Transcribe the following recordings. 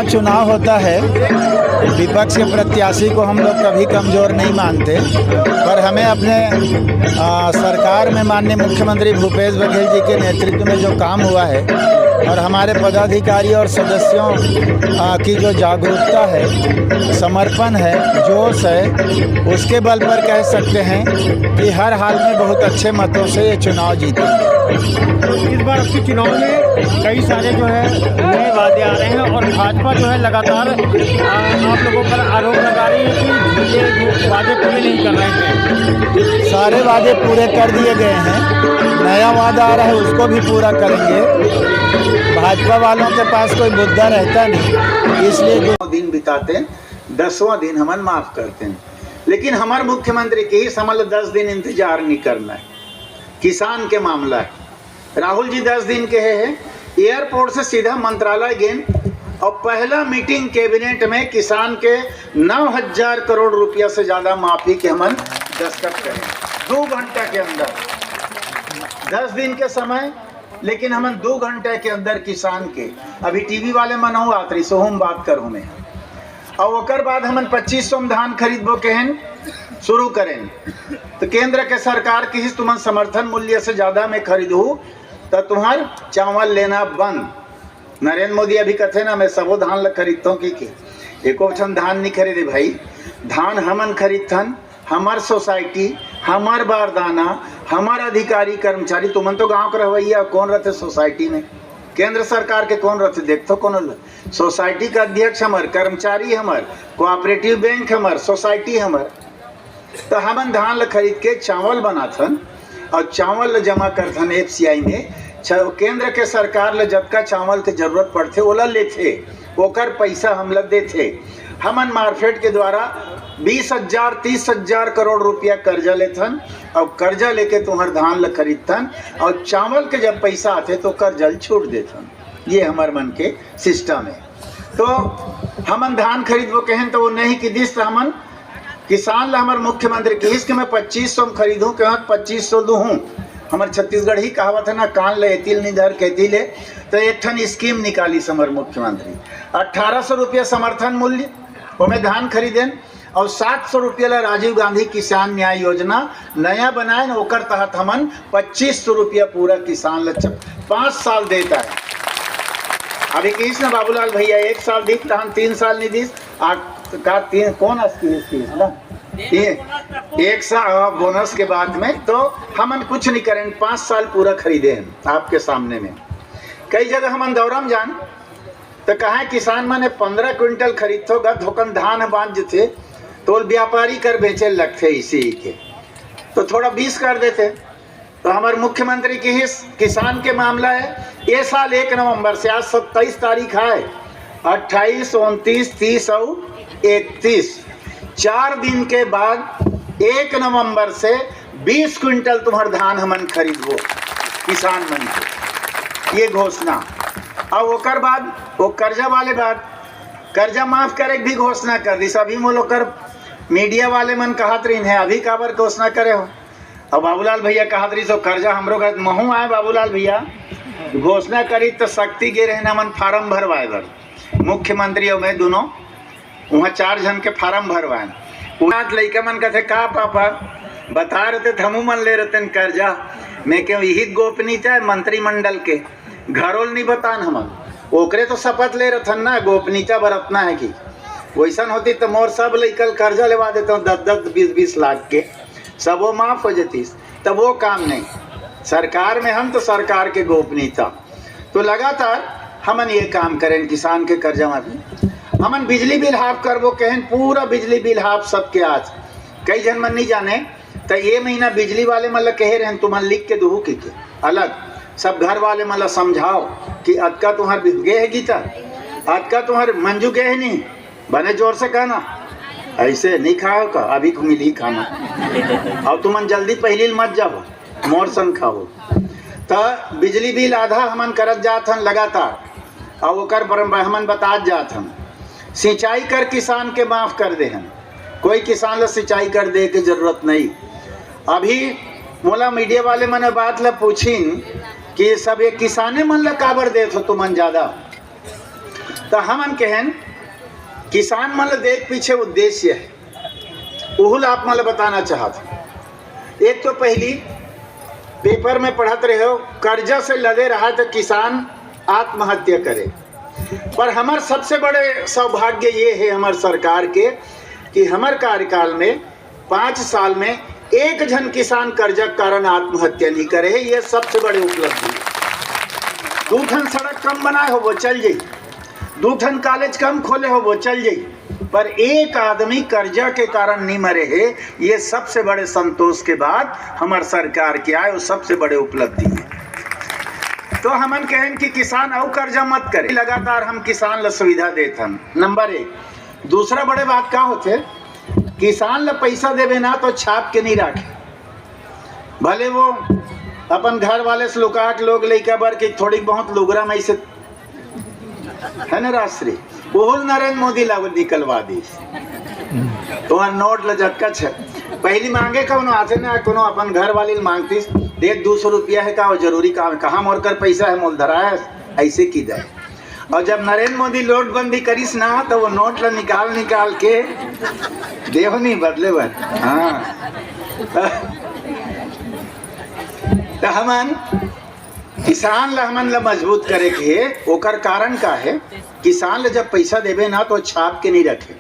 चुनाव होता है, विपक्ष के प्रत्याशी को हम लोग कभी कमज़ोर नहीं मानते, पर हमें अपने सरकार में माननीय मुख्यमंत्री भूपेश बघेल जी के नेतृत्व में जो काम हुआ है और हमारे पदाधिकारी और सदस्यों की जो जागरूकता है, समर्पण है, जोश है, उसके बल पर कह सकते हैं कि हर हाल में बहुत अच्छे मतों से ये चुनाव जीतेंगे। तो इस बार आपके चुनाव में कई सारे जो है नए वादे आ रहे हैं और भाजपा जो है लगातार आप लोगों पर आरोप लगा रही है कि ये वादे पूरे नहीं कर रहे हैं। सारे वादे पूरे कर दिए गए हैं, नया वादा आ रहा है उसको भी पूरा करेंगे। भाजपा वालों के पास कोई मुद्दा रहता नहीं, इसलिए जो दिन बिताते हैं 10वां दिन हमन माफ करते हैं, लेकिन हमारे मुख्यमंत्री की ही समझ 10 दिन इंतजार नहीं करना है। किसान के मामला है, राहुल जी 10 दिन के हैं, एयरपोर्ट से सीधा मंत्रालय गए और पहला मीटिंग कैबिनेट में किसान के 9,000 करोड़ रुपया से ज़्यादा माफी के हमन दस्तखत करें 2 घंटा के अंदर। 10 दिन के समय, लेकिन हम 2 घंटे के अंदर किसान के अभी टीवी वाले मन हो आतरी सो हम बात करूँ मैं, और ओकर बाद हमन 2500 में धान खरीदबो केहन शुरू करें तो केंद्र के सरकार की तुम समर्थन मूल्य से ज़्यादा में खरीदू तो तुम्हार चावल लेना बंद। नरेंद्र मोदी अभी कथे ना मैं सबो धान ल खरीदता हूँ कि एको क्षण धान नहीं खरीदे भाई, धान हमन खरीदथन, हमार सोसाइटी, हमार बारदाना, हमार अधिकारी कर्मचारी। तुमन तो गांव के रवैया कौन रहते सोसाइटी में, केंद्र सरकार के कौन रहते देखते कौन, सोसाइटी का अध्यक्ष हमार, कर्मचारी हमार, कोऑपरेटिव बैंक हमार, सोसाइटी हमार। तो हमन धान ल खरीद के चावल बनाथन और चावल ल जमा करथन FCI में। केंद्र के सरकार ल जब का चावल के जरूरत पड़ते ओला लेथे, ओकर पैसा हम लोग देथे। हमन मार्केट के द्वारा 20,000 30,000 करोड़ रुपया कर्जा लेथन और कर्जा लेके तुम्हार धान ल खरीदथन और चावल के जब पैसा आते तो कर्जा छूट देथन। ये हमार मन के सिस्टम है। तो हमन धान खरीदबो कहन तो वो नहीं कि दिस हमन किसान ला हमार मुख्यमंत्री की इसके मैं 2500 में खरीदूँ के 2500 दूँ। हमार छत्तीसगढ़ ही कहावत है ना, कान ले एतिल निधर कहती ले। तो एक ठन स्कीम निकाली समर मुख्यमंत्री, 1800 रुपया समर्थन मूल्य वो में धान खरीदें और 700 रुपया ला राजीव गांधी किसान न्याय योजना नया बनाए, ओकर तहत हमन 2500 रुपया पूरा किसान ला 5 साल देता है। अभी किस ना बाबूलाल भैया 1 साल दी, 3 साल नहीं दी का 3 कौन ना 1 साल बोनस के बाद में। तो हमन कुछ नहीं करें, 5 साल पूरा खरीदे हैं आपके सामने में। कई जगह हमन दौरा में जान तो कहा किसान माने 15 क्विंटल खरीदतो गा धोकन धान बांध थे तो व्यापारी कर बेचे लगते इसी के, तो थोड़ा 20 कर देते। तो हमारे मुख्यमंत्री की ही किसान के मामला है, ये साल 1 नवंबर से आज 27 तारीख है, 28 29 30 और 31 4 दिन के बाद 1 नवंबर से 20 क्विंटल तुम्हार धान हमन खरीदबो किसान मन के, ये घोषणा। और ओकर बाद वो कर्जा वाले बात कर्जा माफ करे भी घोषणा कर दी। अभी मोलोकर मीडिया वाले मन कहत रही है अभी काबर घोषणा करे हो, और बाबूलाल भैया कहत रही सो कर्जा हमरो का महू आए बाबूलाल भैया घोषणा करी तो शक्ति गे रहे मन फार्म भरवाए बर, मुख्यमंत्री और मैं दोनों वहाँ 4 जन के फार्म भरवाए। लड़का मन कहते का पापा बता रहे थे हमू मन ले रहते कर्जा, मैं क्यों यही गोपनीयता है मंत्रिमंडल के घरोल नहीं बतान हमन, ओकरे तो शपथ ले रहथन ना गोपनीयता बरतना है कि वैसा होती तो मोर सब लइकल कर्जा लेवा देता हूँ 10-10 20-20 लाख के, सब वो माफ हो जाती। तब वो काम नहीं, सरकार में हम तो सरकार के गोपनीयता। तो लगातार हमन ये काम करें किसान के कर्जा माफी। हमन बिजली बिल हाफ करबो कहन, पूरा बिजली बिल हाफ सबके आज। कई जन मन नहीं जाने तो ये महीना बिजली वाले मतलब कहे रहे तुम लिख के दू के अलग, सब घर वाले मतलब समझाओ कि अतका तुम्हार गे है गीता, अतका तुम्हार मंजू गए है नहीं, बने जोर से कहना ऐसे नहीं खाओ का अभी को मिली खाना, और तुमन जल्दी पहली मत जाओ मोर सन खाओ। तो बिजली बिल आधा हमन करत जात हन लगातार, और ओकर हमन बतात जात हन। सिंचाई कर किसान के माफ कर दे हन, कोई किसान ला सिंचाई कर दे के जरूरत नहीं। अभी मोला मीडिया वाले मन बात ला पूछिन कि सब एक किसाने मन ला काबर देत हो तुमन ज़्यादा, तो हमन कहन किसान मतलब देख पीछे उद्देश्य है उहुल आप मतलब बताना चाहते। एक तो पहली पेपर में पढ़त रहे हो कर्जा से लदे रहा तो किसान आत्महत्या करे, पर हमार सबसे बड़े सौभाग्य ये है हमार सरकार के कि हमार कार्यकाल में 5 साल में एक जन किसान कर्जा के कारण आत्महत्या नहीं करे है। ये सबसे बड़े उपलब्धि है। 2 ठन सड़क कम बनाए हो वो चल जाई, 2 ठन कॉलेज कम खोले हो वो चल जाई, पर एक आदमी कर्जा के कारण नहीं मरे है। ये सबसे बड़े संतोष के बाद हमार सरकार के आए वो सबसे बड़े उपलब्धि है। तो हमन कहें कि किसान और कर्जा मत करे, लगातार हम किसान ला सुविधा देते हम। नंबर 1। दूसरा बड़े बात का होते किसान ला पैसा देवे ना तो छाप के नहीं रखे, भले वो अपन घर वाले से लुका के लोग लेकर बर के थोड़ी बहुत लुगरा में से है ना राष्ट्रीय वो नरेंद्र मोदी लागू निकलवा दी तो नोट लजक्का छे पहली मांगे कौन आते ना कोनो अपन घर वाली मांगती दे 200 रुपया है का वो जरूरी काम कहाँ मोर कर पैसा है मोल धरा है ऐसे की दे। और जब नरेंद्र मोदी नोटबंदी करीस ना तो वो नोट ला निकाल के देव नहीं बदले बर। हाँ तो हमन किसान ला हमन ला मजबूत करे के ओकर कारण का है किसान ला जब पैसा देवे ना तो छाप के नहीं रखे।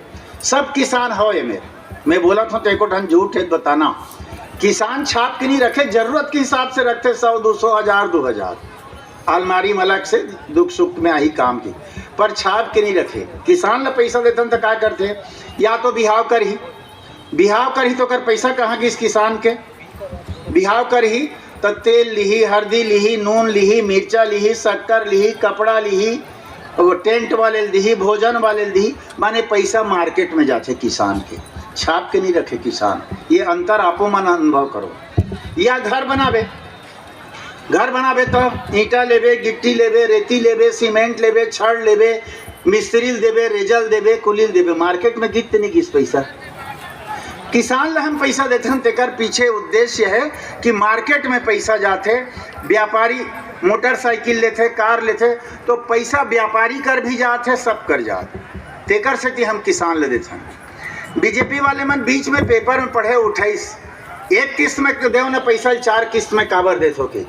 सब किसान हो ये मेरे मैं बोला था तो एको ठन झूठ है बताना, किसान छाप के नहीं रखे, जरूरत के हिसाब से रखते 100 200 1000 2000 अलमारी मलक से दुख सुख में आई काम की, पर छाप के नहीं रखे। किसान ला पैसा देते तो क्या करते या तो बिहाव कर ही तो कर पैसा कहाँ किस किसान के बिहाव कर ही तो तेल लिही हल्दी लिही नून लिही मिर्चा लिही शक्कर लिही कपड़ा लिही वो टेंट वाले दी भोजन वाले दी माने पैसा मार्केट में जाते किसान के छाप के नहीं रखे किसान। ये अंतर आपो मन अनुभव करो। या घर बनावे तो ईंटा लेवे गिट्टी लेवे रेती लेवे सीमेंट लेवे छड़ लेवे मिस्त्री देवे रेजल देवे कुलील देवे, मार्केट में गिरते नहीं किस पैसा। किसान ला हम पैसा देते हैं तेकर पीछे उद्देश्य है कि मार्केट में पैसा जाते, व्यापारी मोटरसाइकिल लेते कार लेते तो पैसा व्यापारी कर भी जाते सब कर जाते, तेकर से हम किसान ले देते हैं। बीजेपी वाले मन बीच में पेपर में पढ़े 28 एक किस्त में देव न पैसा 4 किस्त में काबर देते हो के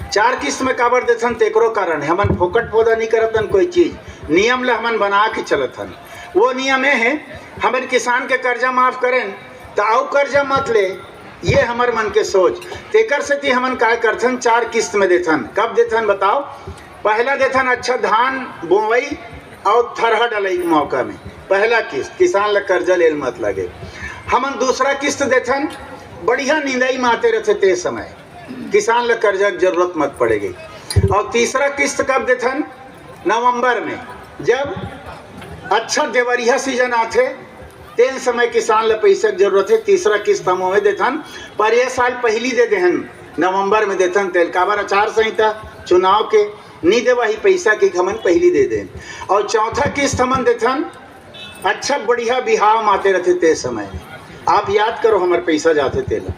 4 किस्त में काबर देते हैं तेकरो कारण है हमन फोकट पौधा नहीं करतन कोई चीज, नियम ला हमन बना के चलत हन। वो नियम है हमन किसान के कर्जा माफ करें तो आओ कर्जा मत ले, ये हमार मन के सोच। तेकर से हमन काय करथन 4 किस्त में देथन। कब देथन बताओ? पहला देथन अच्छा धान बोवई और थरहा डलई के मौका में पहला किस्त किसान ला कर्जा लेल मत लगे। हमन दूसरा किस्त देथन बढ़िया निंदाई माते रहते ते समय किसान ला कर्जा की जरूरत मत पड़ेगी। और तीसरा किस्त कब देथन? नवंबर में जब अच्छा देवरिया सीजन आते तेन समय किसान ला पैसा की जरूरत है। तीसरा किस्त हम हमें देथन पर ये साल पहली दे देहन नवंबर में देथन तेल काबर आचार संहिता चुनाव के नहीं दे वही पैसा की हमन पहली दे दें। और चौथा किस्त हमन देथन अच्छा बढ़िया बिहाव आते रहते ते समय आप याद करो हमारे पैसा जाते तेला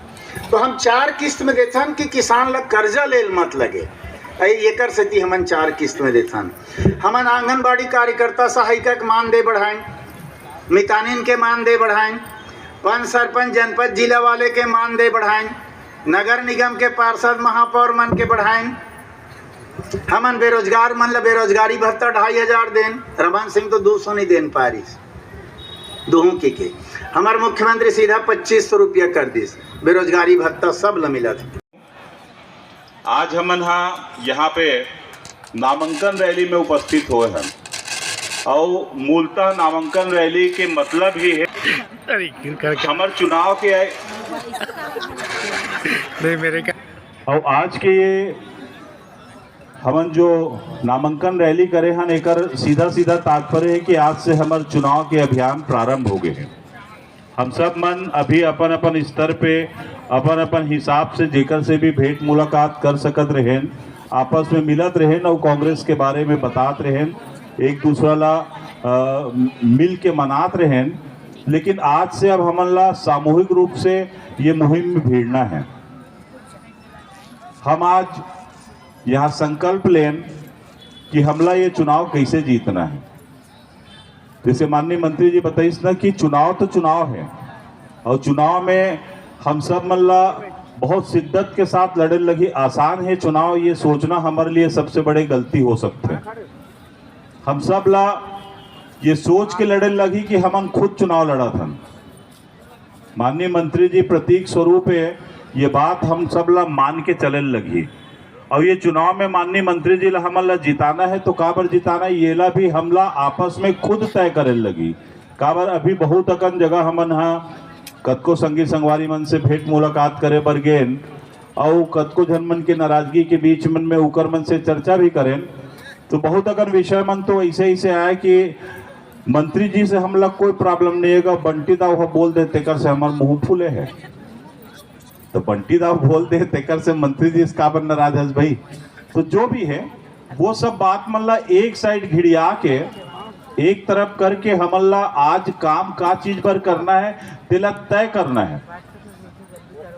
तो हम 4 किस्त में देथन कि किसान ला कर्जा लेल मत लगे। एकर से हमन 4 किस्त में देथन। हमन आंगनबाड़ी कार्यकर्ता सहायिका के मानदेय बढ़ाएं, मितानिन के मानदेय बढ़ाएं, पंच सरपंच जनपद जिला वाले के मानदेय बढ़ाएं, नगर निगम के पार्षद महापौर मन के बढ़ाएं। हमन बेरोजगार मन ला बेरोजगारी भत्ता 2500 देन। रमन सिंह तो 200 नहीं देन पारिस दोनों के हमारे मुख्यमंत्री सीधा 2500 रुपया कर दिस बेरोजगारी भत्ता सब ला मिला था। आज हमन यहाँ पे नामांकन रैली में उपस्थित हुए हैं और मूलतः नामांकन रैली के मतलब ही है हमारे चुनाव के नहीं मेरे का और आज के ये हमन जो नामांकन रैली करे हैं एकर सीधा तात्पर्य है कि आज से हमारे चुनाव के अभियान प्रारंभ हो गए हैं। हम सब मन अभी अपन अपन स्तर पे अपन अपन हिसाब से जेकर से भी भेंट मुलाकात कर सकत रहें, आपस में मिलत रहें और कांग्रेस के बारे में बताते रहें, एक दूसरा ला मिल के मनात रहें। लेकिन आज से अब हमन ला सामूहिक रूप से ये मुहिम में भिड़ना है। हम आज यहाँ संकल्प लें कि हमला ये चुनाव कैसे जीतना है। जैसे माननीय मंत्री जी बताइस ना कि चुनाव तो चुनाव है और चुनाव में हम सब मतलब बहुत शिद्दत के साथ लड़े लगी। आसान है चुनाव, ये सोचना हमारे लिए सबसे बड़ी गलती हो सकती है। हम सब ला ये सोच के लड़े लगी कि हम खुद चुनाव लड़ा था। माननीय मंत्री जी प्रतीक स्वरूप है, ये बात हम सब ला मान के चले लगी। और ये चुनाव में माननीय मंत्री जी ला हमला जिताना है तो काबर जिताना है ये ला भी हमला आपस में खुद तय करे लगी। काबर अभी बहुत अकन जगह हमन हाँ कतको संगी संगवारी मन से भेंट मुलाकात करे बर गेन और कतको जन मन के नाराजगी के बीच मन में उकर मन से चर्चा भी करें तो बहुत अगर विषय मन तो ऐसे ही से आए कि मंत्री जी से हम लोग कोई प्रॉब्लम नहीं है। बंटी दाव बोल दे तेकर से हमारे मुंह फूले है तो बंटी दाव बोल दे तेकर से मंत्री जी इसका पर नाराज है भाई। तो जो भी है वो सब बात मतलब एक साइड घिड़िया के एक तरफ करके हमला आज काम का चीज पर करना है दिला तय करना है।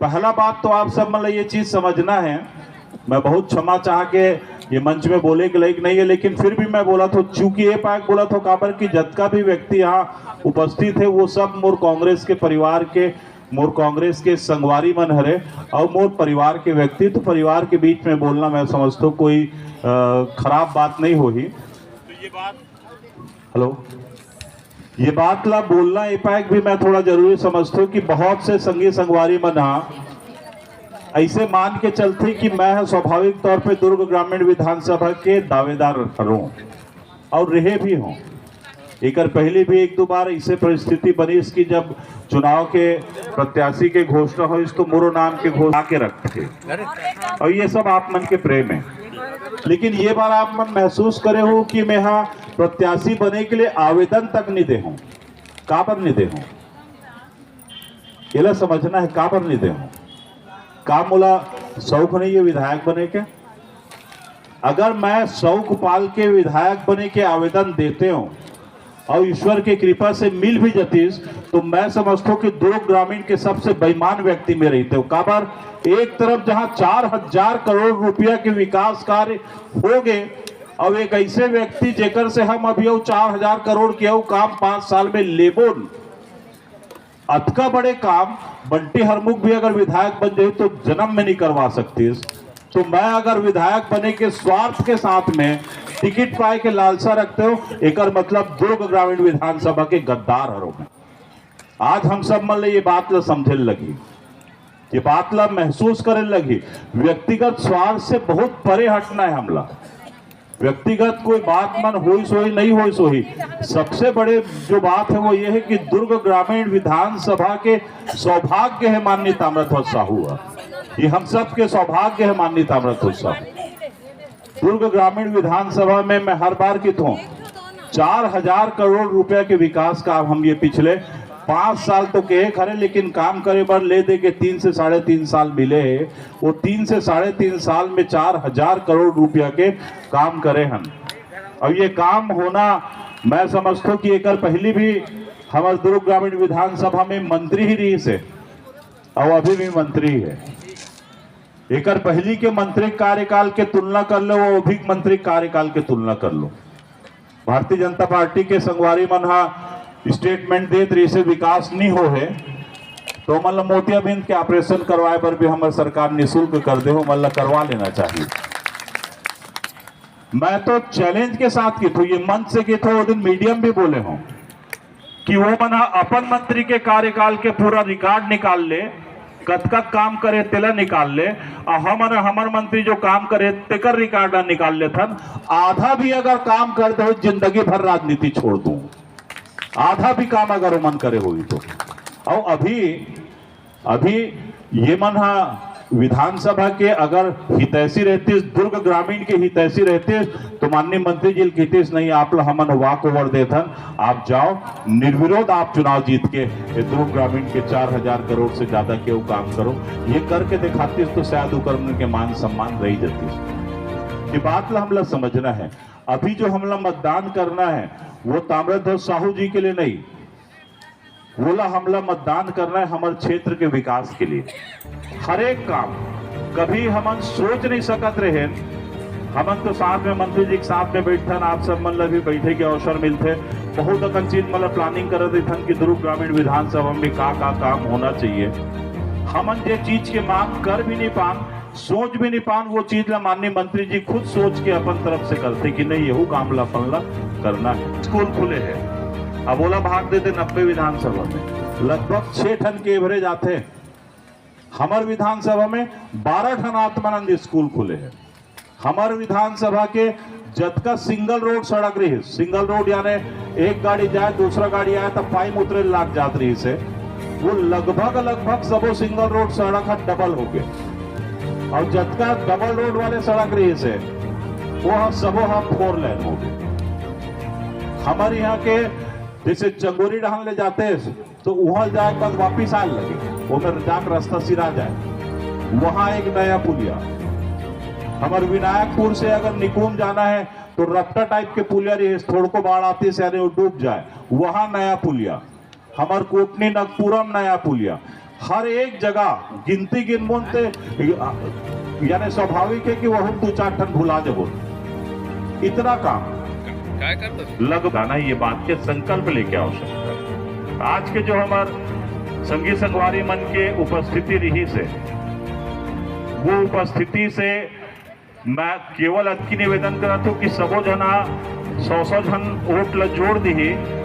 पहला बात तो आप सब मतलब ये चीज समझना है, मैं बहुत क्षमा चाह के ये मंच में बोले के लायक नहीं है लेकिन फिर भी मैं बोला तो चूंकि ये पाक बोला तो काबर की जतका भी व्यक्ति यहाँ उपस्थित है वो सब मोर कांग्रेस के परिवार के मोर कांग्रेस के संगवारी मन हरे और मोर परिवार के व्यक्ति। तो परिवार के बीच में बोलना मैं समझता हूँ कोई खराब बात नहीं होगी। तो ये बात हेलो ये बात ला बोलना ये पाक भी मैं थोड़ा जरूरी समझता हूँ कि बहुत से संगी संगवारी मन ऐसे मान के चलते कि मैं स्वाभाविक तौर पे दुर्ग ग्रामीण विधानसभा के दावेदार हूँ और रहे भी हूँ। एक पहले भी एक दो बार ऐसे परिस्थिति बनी इसकी जब चुनाव के प्रत्याशी के घोषणा हुई तो मोरो नाम के घोषणा के रखे और ये सब आप मन के प्रेम है। लेकिन ये बार आप मन महसूस करे हो कि मैं हाँ प्रत्याशी बने के लिए आवेदन तक नहीं दे हूँ। काबर नहीं दे हूँ ये समझना है, काबर नहीं दे हूँ। का मोला शौक नहीं है विधायक बने के? अगर मैं शौक पाल के विधायक बने के आवेदन देते हूँ और ईश्वर की कृपा से मिल भी जातीस तो मैं समझता हूँ कि दुर्ग ग्रामीण के सबसे बेईमान व्यक्ति में रहते हो। काबर एक तरफ जहाँ 4000 करोड़ रुपया के विकास कार्य हो गए और एक ऐसे व्यक्ति जेकर से हम अभी 4000 करोड़ के काम 5 साल में लेबो अतका बड़े काम बंटी हरमुख भी अगर विधायक बन जाए तो जन्म में नहीं करवा सकती। तो मैं अगर विधायक बने के स्वार्थ के साथ में टिकट पाए के लालसा रखते हो एक मतलब दुर्ग ग्रामीण विधानसभा के गद्दार हरो में। आज हम सब मन ये बात ला समझे लगी, ये बात ला महसूस करे लगी। व्यक्तिगत स्वार्थ से बहुत परे हटना है हमला। व्यक्तिगत कोई बात मन होई सोई नहीं होई सोई, सबसे बड़े जो बात है वो ये है कि दुर्ग ग्रामीण विधानसभा के सौभाग्य है माननीय ताम्रध्वज साहू। ये हम सब के सौभाग्य है माननीय ताम्रध्वज साहू। दुर्ग ग्रामीण विधानसभा में मैं हर बार की हूँ 4000 करोड़ रुपया के विकास काम हम ये पिछले 5 साल तो कहे खरे लेकिन काम करे बार ले दे के 3 से 3.5 साल मिले। वो 3 से 3.5 साल में 4000 करोड़ रुपया के काम करे हम। और ये काम होना मैं समझता हूँ कि एक पहली भी हमारे दुर्ग ग्रामीण विधानसभा में मंत्री ही रही से और अभी भी मंत्री है। एक पहली के मंत्री कार्यकाल के तुलना कर लो वो अभी मंत्री कार्यकाल के तुलना कर लो। भारतीय जनता पार्टी के संगवारी मन स्टेटमेंट दे रही से विकास नहीं हो है तो मतलब मोतियाबिंद के ऑपरेशन करवाए पर भी हमारी सरकार निःशुल्क कर दे हो मतलब करवा लेना चाहिए। मैं तो चैलेंज के साथ की थी, ये मंच से की थी, वो दिन मीडियम भी बोले हों कि वो मना अपन मंत्री के कार्यकाल के पूरा रिकॉर्ड निकाल ले, कतका काम करे तेला निकाल ले और हमर मंत्री जो काम करे तेकर रिकॉर्ड निकाल ले थन। आधा भी अगर काम कर दो जिंदगी भर राजनीति छोड़ दूं, आधा भी काम अगर वो मन करे होगी तो। और अभी ये मन विधानसभा के अगर हितैषी रहती दुर्ग ग्रामीण के हितैषी रहते तो माननीय मंत्री जी कहते नहीं आप हमन वाक ओवर देथन, आप जाओ निर्विरोध आप चुनाव जीत के दुर्ग ग्रामीण के 4000 करोड़ से ज्यादा के वो काम करो। ये करके दिखाती तो शायद उकर के मान सम्मान रही जाती। ये बात हमला समझना है। अभी जो हमला मतदान करना है वो ताम्रध्वज साहू जी के लिए नहीं, बोला हमला मतदान करना है हमारे क्षेत्र के विकास के लिए। हर एक काम कभी हम सोच नहीं सकत रहे, हमन तो साथ में मंत्री जी के साथ में बैठन आप सब मन भी बैठे के अवसर मिलते बहुत अकन चीज मतलब प्लानिंग कर रहे थे कि दुर्ग ग्रामीण विधानसभा में का काम होना चाहिए। हमन जे चीज के मांग कर भी नहीं पान, सोच भी नहीं पान, वो चीज ला माननीय मंत्री जी खुद सोच के अपन तरफ से करते कि नहीं यहू काम ला अपन ला करना है। स्कूल खुले हैं, अब ओला भाग देते 90 विधानसभा में लगभग 6 टन के एवरेज आते हैं। हमार विधानसभा में 12 टन आत्मानंद स्कूल खुले हैं। हमार विधानसभा के जतका सिंगल रोड सड़क रही है, सिंगल रोड यानी एक गाड़ी जाए दूसरा गाड़ी आए तब पाइप उतरे लाग जात रही से, वो लगभग सबो सिंगल रोड सड़क डबल हो गए। और जतका डबल रोड वाले सड़क रही से वो सबो हम 4 लेन हो गए। हमारे यहाँ के जैसे चंगोरी डहान ले जाते हैं तो वहां जाए बाद वापिस आने लगे, वो में जाकर रास्ता सिरा जाए, वहां एक नया पुलिया। हमारे विनायकपुर से अगर निकुम जाना है तो रफ्ता टाइप के पुलिया रही, थोड़ को बाढ़ आती से वो डूब जाए, वहां नया पुलिया। हमार कोटनी नगपुरम नया पुलिया। हर एक जगह गिनती गिनमुनते यानी स्वाभाविक है कि वह 2-4 टन भुला जब इतना काम लग गाना, ये बात के संकल्प लेके आवश्यकता है। आज के जो हमार संगी संगवारी मन के उपस्थिति रही से, वो उपस्थिति से मैं केवल अतकी निवेदन करता हूँ कि सबो जना 100 जन वोट ल जोड़ दी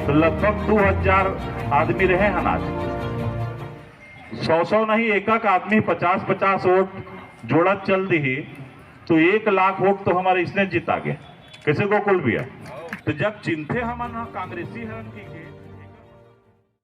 तो लगभग 2000 आदमी रहे हैं आज। 100 नहीं, एक आदमी 50-50 वोट जोड़ा चल दी तो 1 लाख वोट तो हमारे इसने जिता गए, कैसे गोकुल भी है। तो जब चिंते हम कांग्रेसी हरन की